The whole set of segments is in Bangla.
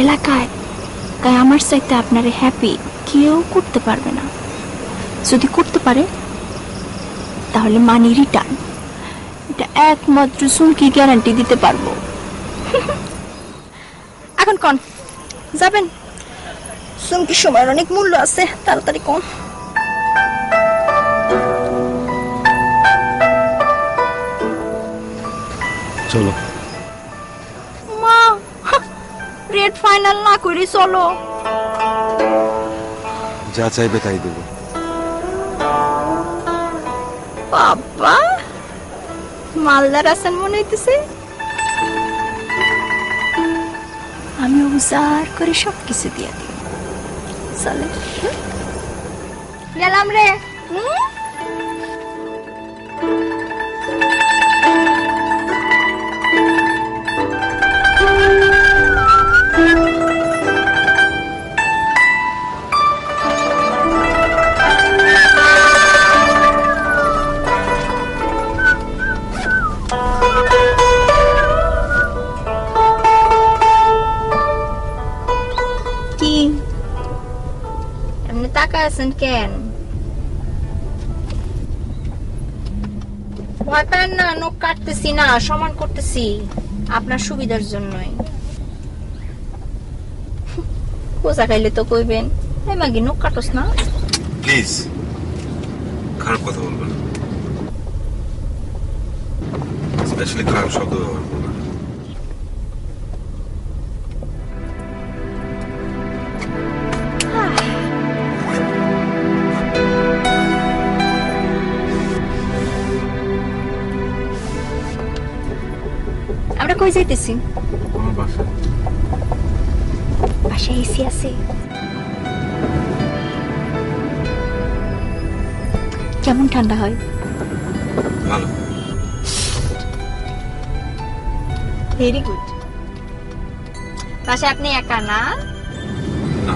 এলাকায় তাই আমার চাইতে আপনারে হ্যাপি কেউ করতে পারবে না। যদি করতে পারে তাহলে মানি রিটার্ন, এটা একমাত্র চুমকি গ্যারান্টি দিতে পারবো। এখন কোন যাবেন? চুমকির সময়ের অনেক মূল্য আছে, তাড়াতাড়ি কোন। চলো মা, রেড ফাইনাল না করে চলো। যা চাইবে তাই দেব। বাবা মালদার আছেন মনে হইতেছে। আমি উজাড় করে সবকিছু দিয়া দিই। চলে গেলাম রে। কেন ভয় পান না? নখ কাটতেছি না, সমান করতেছি আপনার সুবিধার জন্যই। কোজা খাইলে তো কইবেন এই মাগি নখ কাটস না। প্লিজ খারাপ কথা বলবেন না, স্পেশালি খারাপ শব্দ ব্যবহার করবেন না। আমরা কই যাইতেছি? আমার বাসায়। বাসায় এসি আছে? কেমন ঠান্ডা হয়? ভালো। Very good. বাসায় আপনি একা না? না।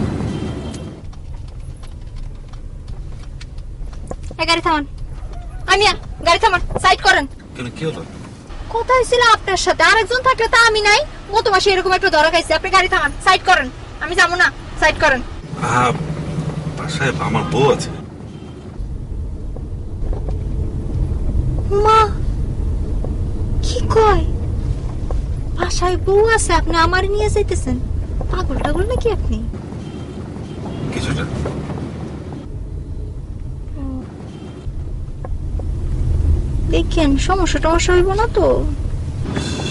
গাড়ি থামান। আমিয়া গাড়ি থামান, সাইড করেন। কেন, কি হলো? কথা হয়েছিল আপনার সাথে, আরেকজন থাকলে তা আমি নাই। মতো মাসে এরকম একটা ধরা খাইছে। আপনি গাড়ি থামান, সাইড করেন। আমি যাবো না, সাইড করেন। বাসায় আমার বউ আছে। মা কি কয়? বাসায় বউ আছে, আপনি আমার নিয়ে যাইতেছেন? পাগল টাগল নাকি আপনি? কিছুটা। দেখেন সমস্যা টমস্যা হইব না তো?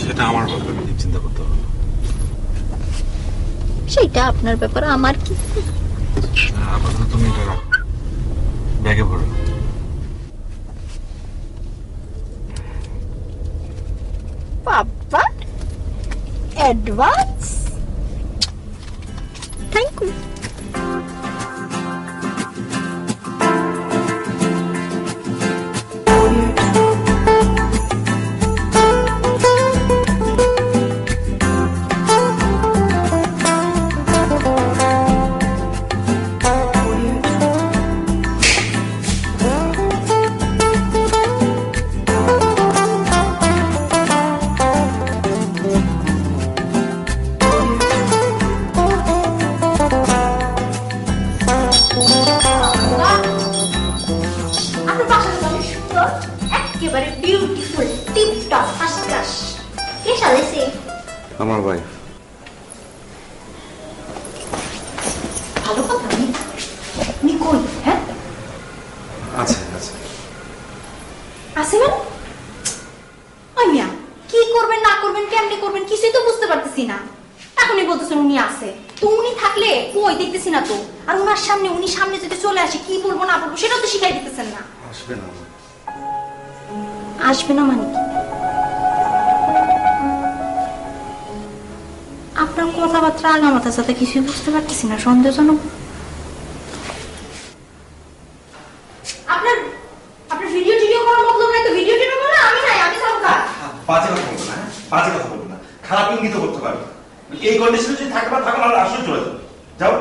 সেটা আমার ব্যাপার, চিন্তা করতে হবে না। সেটা আপনার ব্যাপার, আমার কি? আপাতত তুমি এটা রাখো, ব্যাগে ভরো। বাবা অ্যাডভান্স, থ্যাংক ইউ। আমার ভাই। ভালো কথা। নি কই? হ্যাঁ আছে আছে আছে মানে? আমিয়া কি করবেন না করবেন, কেমনে করবেন কিছুই তো বুঝতে পারতেছি না। এখনই বলতেছেন উনি আছে, তো উনি থাকলে কই দেখতেছি না তো। আর উনার সামনে, উনি সামনে যদি চলে আসে কি বলবো না বলবো সেটাও তো শিখাই দিতেছেন না। আসবে না। আসবে না মানে কি? আপনার কথাবার্তা আগামাতার সাথে কিছুই বুঝতে পারতেছি না, সন্দেহজনক। আপনার আপনার ভিডিও টিডিও করার মতলব নাই তো? ভিডিও টিডিও করে আমি নাই, আমি সরকার। বাজে কথা বলবো না, বাজে কথা বলবো না, খারাপ ইঙ্গিত করতে পারবে। এই কন্ডিশনে যদি থাকবা থাকো, নাহলে আসলে চলে যাও। যাও।